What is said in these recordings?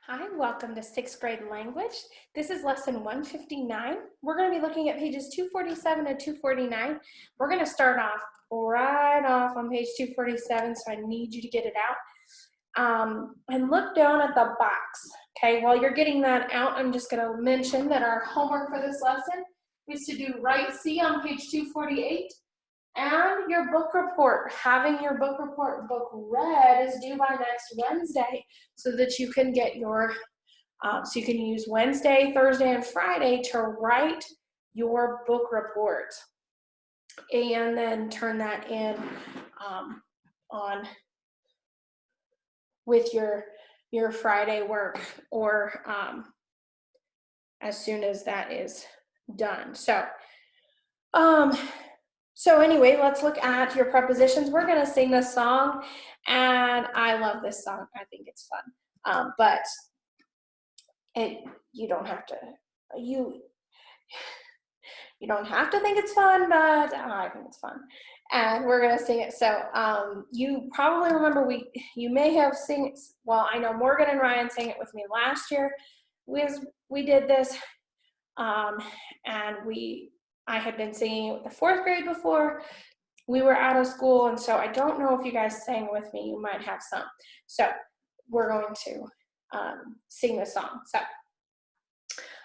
Hi, welcome to sixth grade language. This is lesson 159. We're going to be looking at pages 247 and 249. We're going to start off right off on page 247, so I need you to get it out. And look down at the box. Okay, while you're getting that out, I'm just going to mention that our homework for this lesson is to do Write C on page 248. And your book report, having your book report book read is due by next Wednesday so that you can get your, so you can use Wednesday, Thursday, and Friday to write your book report and then turn that in on with your Friday work or as soon as that is done. So anyway, let's look at your prepositions. We're going to sing this song, and I love this song. I think it's fun. But you don't have to. You don't have to think it's fun, but I think it's fun, and we're going to sing it. So you probably remember you may have sing it. Well, I know Morgan and Ryan sang it with me last year. We did this, and I had been singing it with the fourth grade before. We were out of school, and so I don't know if you guys sang with me. You might have some. So we're going to sing the song. So,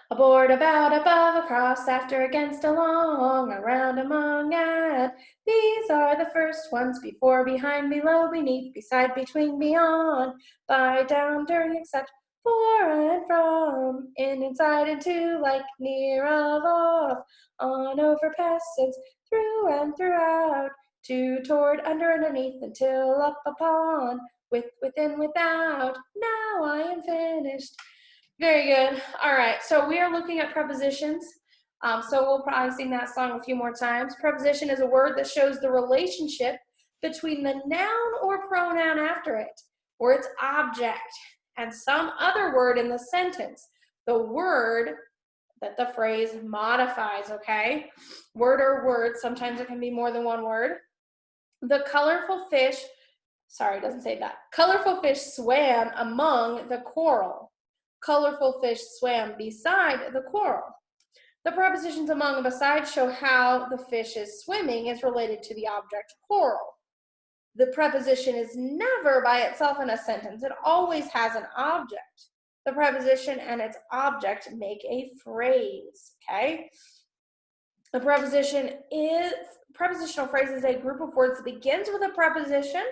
aboard, about, above, across, after, against, along, around, among, at. These are the first ones: before, behind, below, beneath, beside, between, beyond, by, down, during, except, for and from, in, inside, into, like, near, of, off, on, over, past, since, through and throughout, to, toward, under, underneath, until, up, upon, with, within, without. Now I am finished. Very good. All right, so we are looking at prepositions. So we'll probably sing that song a few more times. Preposition is a word that shows the relationship between the noun or pronoun after it, or its object, and some other word in the sentence. The word that the phrase modifies, okay? Word or words, sometimes it can be more than one word. The colorful fish, sorry, it doesn't say that. Colorful fish swam among the coral. Colorful fish swam beside the coral. The prepositions among and beside show how the fish is swimming is related to the object coral. The preposition is never by itself in a sentence. It always has an object. The preposition and its object make a phrase, okay? A prepositional phrase is a group of words that begins with a preposition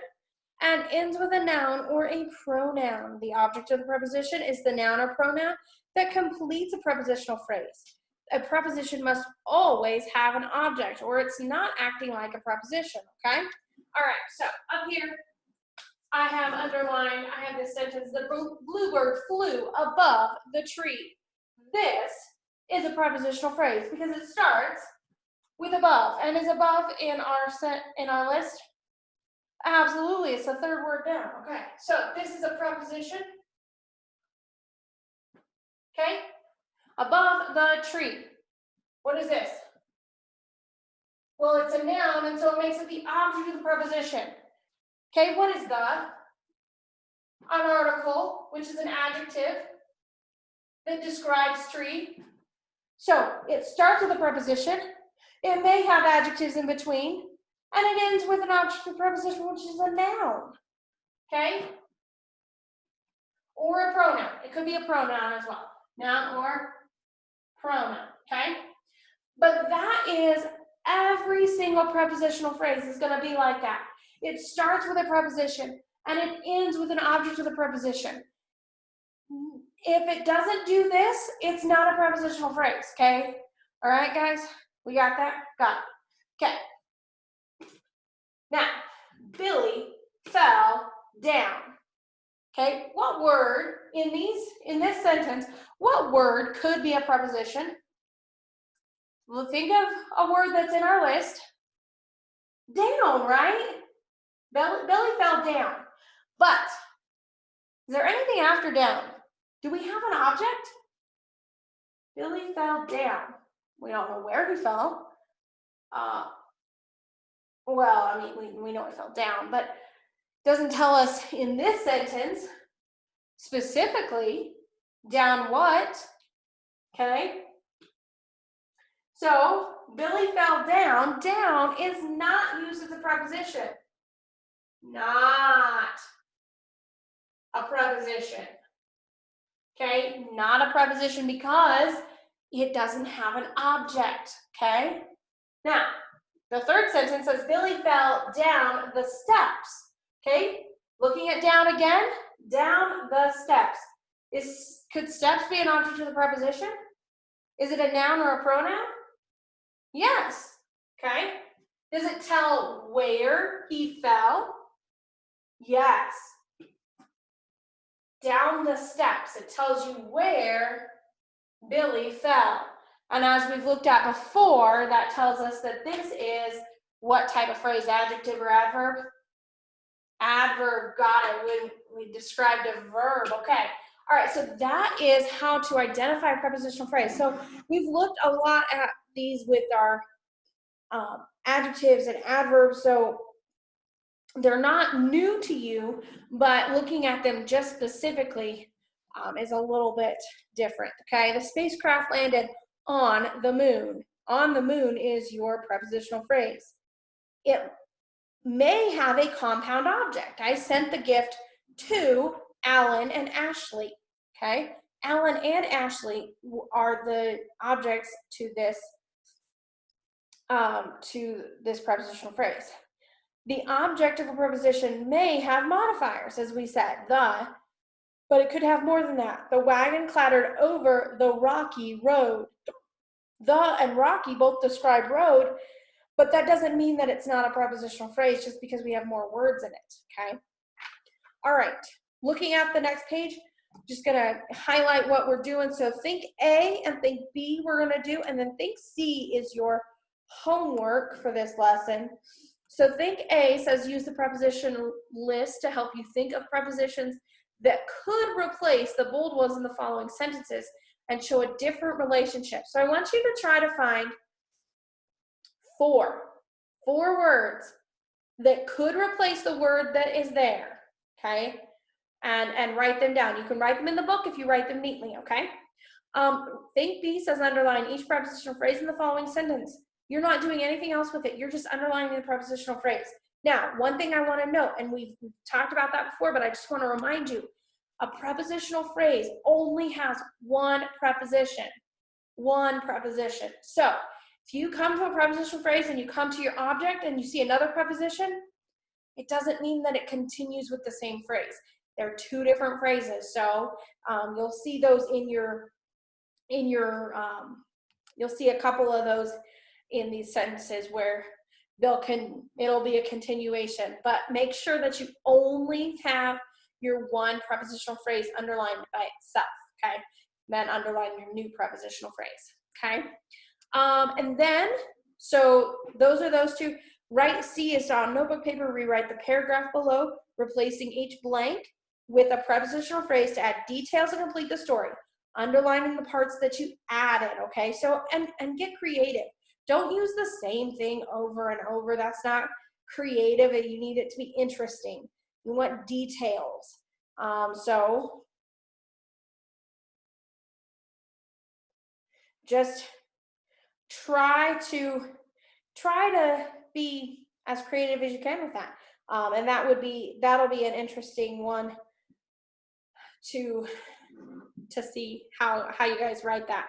and ends with a noun or a pronoun. The object of the preposition is the noun or pronoun that completes a prepositional phrase. A preposition must always have an object, or it's not acting like a preposition, okay? All right, so up here, I have underlined, I have this sentence: the bluebird flew above the tree. This is a prepositional phrase because it starts with above. And is above in our list? Absolutely, it's the third word down. Okay, so this is a preposition. Okay, above the tree. What is this? Well, it's a noun, and so it makes it the object of the preposition. Okay, what is the? An article, which is an adjective that describes tree. So it starts with a preposition. It may have adjectives in between, and it ends with an object of the preposition, which is a noun. Okay? Or a pronoun. It could be a pronoun as well. Noun or pronoun, okay? But that is every single prepositional phrase is going to be like that. It starts with a preposition and it ends with an object of the preposition. If it doesn't do this, it's not a prepositional phrase, okay? All right, guys? We got that? Got it. Okay. Now, Billy fell down. Okay, what word in this sentence, what word could be a preposition? Well, think of a word that's in our list. Down, right? Billy fell down. But is there anything after down? Do we have an object? Billy fell down. We don't know where he fell. Well, I mean, we know he fell down, but it doesn't tell us in this sentence specifically Down what? Okay. So Billy fell down. Down is not used as a preposition. Not a preposition. Okay, not a preposition because it doesn't have an object. Okay. Now, the third sentence says Billy fell down the steps. Okay, looking at down again, down the steps. Could steps be an object of the preposition? Is it a noun or a pronoun? Yes. Okay. Does it tell where he fell? Yes. Down the steps. It tells you where Billy fell. And as we've looked at before, that tells us that this is what type of phrase? Adjective or adverb? Adverb, got it. We described a verb. Okay. All right, so that is how to identify a prepositional phrase. So we've looked a lot at these with our adjectives and adverbs, so they're not new to you, but looking at them just specifically is a little bit different. Okay, the spacecraft landed on the moon. On the moon is your prepositional phrase. It may have a compound object. I sent the gift to Alan and Ashley. Okay, Alan and Ashley are the objects to this prepositional phrase. The object of a preposition may have modifiers, as we said, the, but it could have more than that. The wagon clattered over the rocky road. The and rocky both describe road, but that doesn't mean that it's not a prepositional phrase just because we have more words in it, okay? All right, looking at the next page, just gonna highlight what we're doing. So think A and think B we're gonna do, and then think C is your homework for this lesson. So think A says use the preposition list to help you think of prepositions that could replace the bold ones in the following sentences and show a different relationship. So I want you to try to find four words that could replace the word that is there, okay? And write them down. You can write them in the book if you write them neatly, okay? Think B says underline each prepositional phrase in the following sentence. You're not doing anything else with it. You're just underlining the prepositional phrase. Now, one thing I want to note, and we've talked about that before, but I just want to remind you, a prepositional phrase only has one preposition. One preposition. So, if you come to a prepositional phrase and you come to your object and you see another preposition, it doesn't mean that it continues with the same phrase. They're two different phrases. So, you'll see those you'll see a couple of those in these sentences where it'll be a continuation, but make sure that you only have your one prepositional phrase underlined by itself, okay? Then underline your new prepositional phrase, okay? And then, so those are those two. Write C is on notebook paper, rewrite the paragraph below, replacing each blank with a prepositional phrase to add details and complete the story, underlining the parts that you added, okay? So, and get creative. Don't use the same thing over and over. That's not creative, and you need it to be interesting. You want details. So just try to be as creative as you can with that. And that'll be an interesting one to see how you guys write that.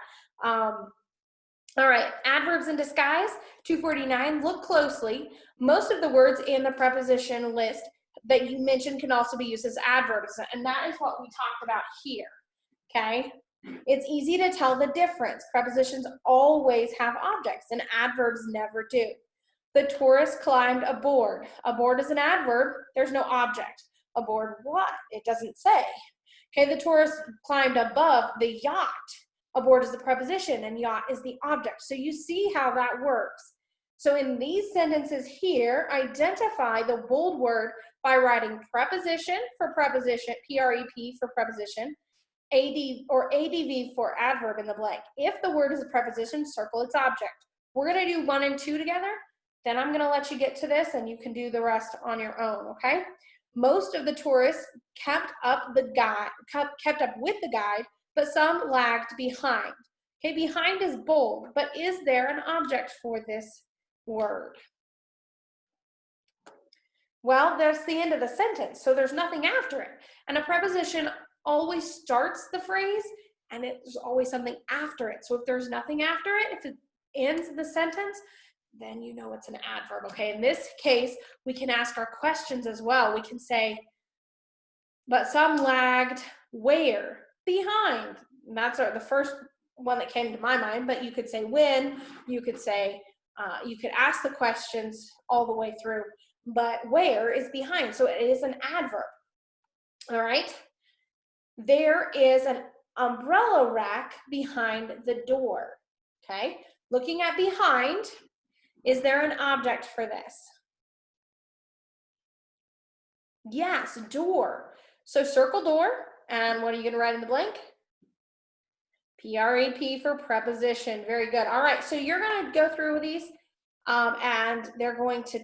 All right, adverbs in disguise, 249, look closely. Most of the words in the preposition list that you mentioned can also be used as adverbs, and that is what we talked about here, okay? It's easy to tell the difference. Prepositions always have objects, and adverbs never do. The tourist climbed aboard. Aboard is an adverb. There's no object. Aboard what? It doesn't say. Okay, the tourist climbed above the yacht. Aboard is the preposition and yacht is the object. So you see how that works. So in these sentences here, identify the bold word by writing preposition for preposition, P-R-E-P for preposition, AD or ADV for adverb in the blank. If the word is a preposition, circle its object. We're going to do 1 and 2 together. Then I'm going to let you get to this and you can do the rest on your own, okay? Most of the tourists kept up with the guide, but some lagged behind. Okay, behind is bold, but is there an object for this word? Well, that's the end of the sentence, so there's nothing after it. And a preposition always starts the phrase, and there's always something after it. So if there's nothing after it, if it ends the sentence, then you know it's an adverb, okay? In this case, we can ask our questions as well. We can say, but some lagged where? Behind. And that's the first one that came to my mind, but you could say when, you could say, you could ask the questions all the way through, but where is behind, so it is an adverb. All right, there is an umbrella rack behind the door. Okay, looking at behind, is there an object for this? Yes, door. So circle door, and what are you going to write in the blank? PREP for preposition. Very good. All right, so you're going to go through these, and they're going to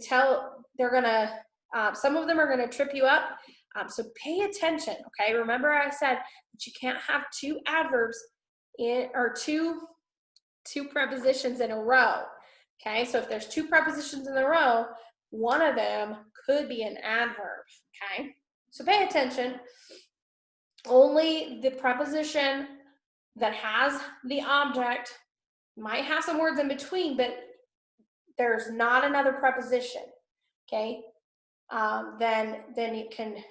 some of them are going to trip you up. So pay attention, okay? Remember I said that you can't have two adverbs or two prepositions in a row, okay? So if there's two prepositions in a row, one of them could be an adverb, okay? So pay attention. Only the preposition that has the object might have some words in between, but there's not another preposition, okay? Then it can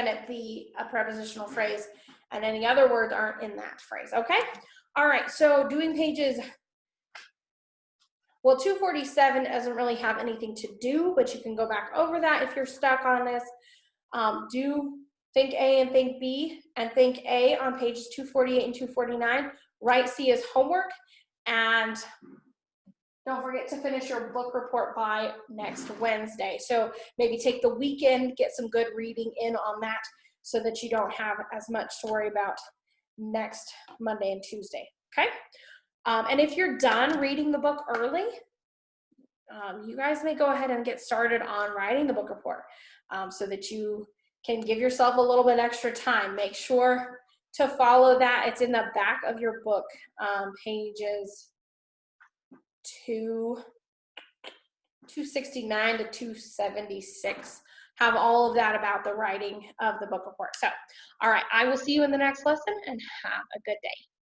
it be a prepositional phrase, and any other words aren't in that phrase, okay? All right, so doing pages, well, 247 doesn't really have anything to do, but you can go back over that if you're stuck on this. Do think A and think B, and think A on pages 248 and 249. Write C as homework, and don't forget to finish your book report by next Wednesday. So maybe take the weekend, get some good reading in on that so that you don't have as much to worry about next Monday and Tuesday, okay? And if you're done reading the book early, you guys may go ahead and get started on writing the book report so that you can give yourself a little bit extra time. Make sure to follow that. It's in the back of your book, pages 269 to 276. Have all of that about the writing of the book report. So, all right, I will see you in the next lesson, and have a good day.